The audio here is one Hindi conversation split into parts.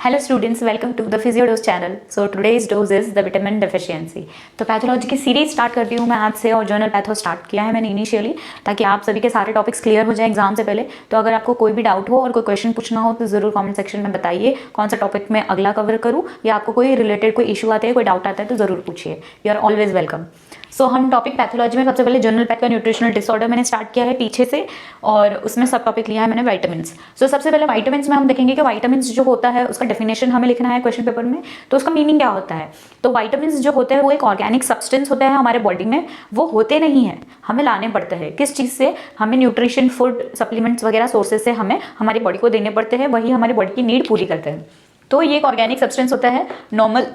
Hello students, welcome to the PhysioDose channel. So today's dose is the vitamin deficiency. तो पैथोलॉजी की सीरीज स्टार्ट करती हूँ मैं आज से और जर्नल पैथो स्टार्ट किया है मैंने इनिशियली, ताकि आप सभी के सारे टॉपिक्स क्लियर हो जाए एग्जाम से पहले। तो अगर आपको कोई भी डाउट हो और कोई क्वेश्चन पूछना हो तो ज़रूर कमेंट सेक्शन में बताइए कौन सा टॉपिक मैं अगला कवर करूँ, या आपको कोई रिलेटेड कोई इशू आता है, कोई डाउट आता है तो ज़रूर पूछिए। You are always welcome. So हम टॉपिक पैथोलॉजी में सबसे पहले जनरल पैथ का न्यूट्रिशनल डिसऑर्डर मैंने स्टार्ट किया है पीछे से, और उसमें सब टॉपिक लिया है मैंने वाइटामिन्स। सो सबसे पहले वाइटामिन्स में हम देखेंगे कि वाइटामिन्स जो होता है उसका डेफिनेशन हमें लिखना है क्वेश्चन पेपर में, तो उसका मीनिंग क्या होता है। तो वाइटामिन्स जो होते हैं वो एक ऑर्गेनिक सब्सटेंस होते हैं हमारे बॉडी में, वो होते नहीं हैं, हमें लाने पड़ते हैं। किस चीज़ से? हमें न्यूट्रिशन, फूड, सप्लीमेंट्स वगैरह सोर्सेज से हमें हमारी बॉडी को देने पड़ते हैं, वही हमारी बॉडी की नीड पूरी करते हैं। तो ये एक ऑर्गेनिक सब्सटेंस होता है। नॉर्मल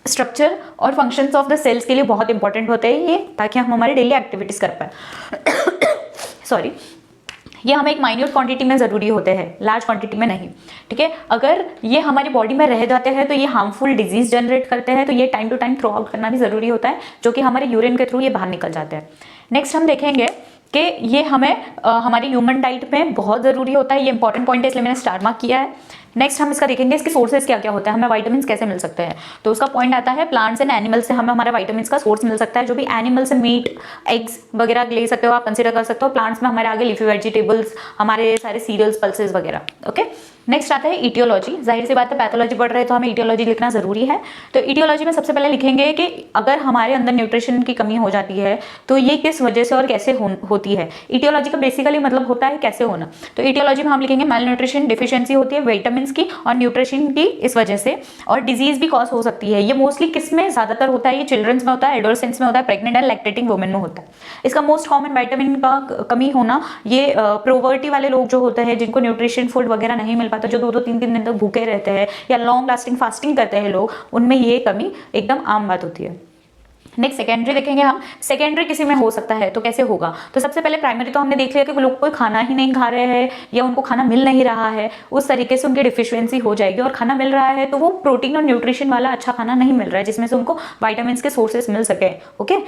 स्ट्रक्चर और फंक्शंस ऑफ द सेल्स के लिए बहुत इंपॉर्टेंट होते हैं ये, ताकि हम हमारी डेली एक्टिविटीज़ कर पाए। सॉरी, ये हमें एक माइन्यूट क्वांटिटी में ज़रूरी होते हैं, लार्ज क्वांटिटी में नहीं। ठीक है, अगर ये हमारी बॉडी में रह जाते हैं तो ये हार्मफुल डिजीज जनरेट करते हैं, तो ये time to time throw out करना भी ज़रूरी होता है, जो कि हमारे यूरिन के थ्रू ये बाहर निकल जाते हैं। नेक्स्ट हम देखेंगे कि ये हमें हमारी ह्यूमन डाइट में बहुत ज़रूरी होता है। ये इंपॉर्टेंट पॉइंट है, इसलिए मैंने स्टार मार्क किया है। नेक्स्ट हम इसका देखेंगे इसके सोर्सेज क्या क्या होता है, हमें वाइटामिन्स कैसे मिल सकते हैं। तो उसका पॉइंट आता है प्लांट्स एंड एनिमल्स से हमें हमारे वाइटामिन्स का सोर्स मिल सकता है। जो भी एनिमल से मीट, एग्स वगैरह ले सकते हो, आप कंसिडर कर सकते हो। प्लांट्स में हमारे आगे लीफी वेजिटेबल्स, हमारे सारे सीरियल्स, पल्सेस वगैरह। ओके, नेक्स्ट आता है इटियोलॉजी। जाहिर सी बात है, पैथोलॉजी पढ़ रहे हैं तो हमें इटियोलॉजी लिखना जरूरी है। तो इटियोलॉजी में सबसे पहले लिखेंगे कि अगर हमारे अंदर न्यूट्रिशन की कमी हो जाती है तो ये किस वजह से और कैसे होती है। इटियोलॉजी का बेसिकली मतलब होता है कैसे होना। तो इटियोलॉजी में हम लिखेंगे मेल न्यूट्रिशन डिफिशियंसी होती है विटामिन की और न्यूट्रिशन की इस वजह से, और डिजीज भी कॉज हो सकती है। ये मोस्टली किस में ज्यादातर होता है? ये चिल्ड्रंस में होता है, एडोलसेंट्स में होता है, प्रेग्नेंट एंड लैक्टेटिंग वुमेन में होता है। इसका मोस्ट कॉमन विटामिन का कमी होना, ये प्रोवर्टी वाले लोग जो होते हैं, जिनको न्यूट्रिशन फूड वगैरह नहीं मिल पाता, जो 2-2 3-3 दिन तक भूखे रहते हैं या लॉन्ग लास्टिंग फास्टिंग करते हैं लोग, उनमें ये कमी एकदम आम बात होती है। नेक्स्ट सेकेंडरी देखेंगे हम। सेकेंडरी किसी में हो सकता है तो कैसे होगा? तो सबसे पहले प्राइमरी तो हमने देख लिया कि लोग कोई खाना ही नहीं खा रहे हैं या उनको खाना मिल नहीं रहा है, उस तरीके से उनकी डिफिशियंसी हो जाएगी। और खाना मिल रहा है तो वो प्रोटीन और न्यूट्रिशन वाला अच्छा खाना नहीं मिल रहा है जिसमें से उनको वाइटामिन के सोर्सेस मिल सके। ओके,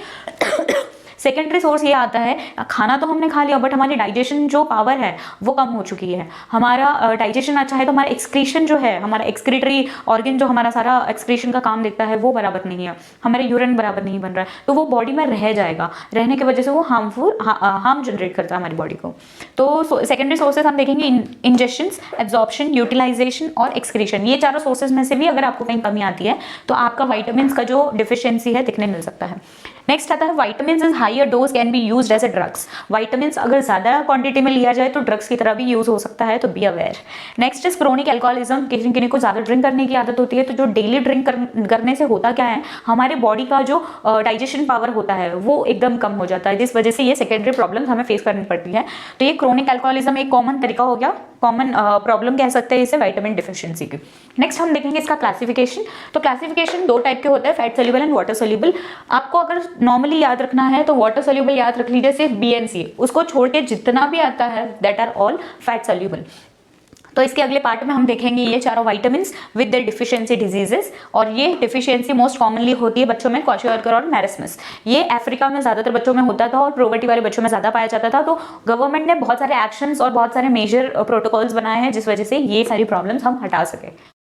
सेकेंडरी सोर्स ये आता है, खाना तो हमने खा लिया बट हमारी डाइजेशन जो पावर है वो कम हो चुकी है। हमारा डाइजेशन अच्छा है तो हमारा एक्सक्रीशन जो है, हमारा एक्सक्रीटरी ऑर्गन जो हमारा सारा एक्सक्रीशन का काम देखता है वो बराबर नहीं है, हमारे यूरिन बराबर नहीं बन रहा है, तो वो बॉडी में रह जाएगा। रहने की वजह से वो हार्म जनरेट करता है हमारी बॉडी को। तो सेकेंडरी सोर्सेज हम देखेंगे इंजेक्शन, एब्जॉर्प्शन, यूटिलाइजेशन और एक्सक्रीशन। ये चारों सोर्सेज में से भी अगर आपको कहीं कमी आती है तो आपका वाइटामिन का जो डिफिशियंसी है दिखने मिल सकता है। नेक्स्ट आता है vitamin is higher dose can be used as a drugs. Vitamin अगर ज्यादा क्वांटिटी में लिया जाए तो ड्रग्स की तरह भी यूज हो सकता है, तो be aware. Next is chronic alcoholism. किसी को ज्यादा ड्रिंक करने की आदत होती है, तो जो डेली ड्रिंक करने से होता क्या है, हमारे बॉडी का जो डाइजेशन पावर होता है वो एकदम कम हो जाता है, जिस वजह से ये सेकेंडरी प्रॉब्लम हमें फेस करनी पड़ती है। तो ये क्रोनिक एल्कोहलिज्म एक कॉमन तरीका हो गया, कॉमन प्रॉब्लम कह सकते हैं इसे विटामिन डिफिशियंसी की। नेक्स्ट हम देखेंगे इसका क्लासिफिकेशन। तो क्लासिफिकेशन 2 टाइप के होते हैं, fat soluble and water soluble. आपको अगर नॉर्मली याद रखना है तो वाटर सोल्यूबल याद रख लीजिए, सिर्फ BNC, उसको छोड़ के जितना भी आता है that are all fat soluble. तो इसके अगले पार्ट में हम देखेंगे ये चारों vitamin with the deficiency diseases, और ये डिफिशियंसी मोस्ट कॉमनली होती है बच्चों में क्वाशियोकर और मैरिस्मस। ये अफ्रीका में ज्यादातर बच्चों में होता था और प्रोवर्टी वाले बच्चों में ज्यादा पाया जाता था। तो गवर्नमेंट ने बहुत सारे एक्शंस और बहुत सारे मेजर प्रोटोकॉल्स बनाए हैं जिस वजह से ये सारी प्रॉब्लम्स हम हटा सके।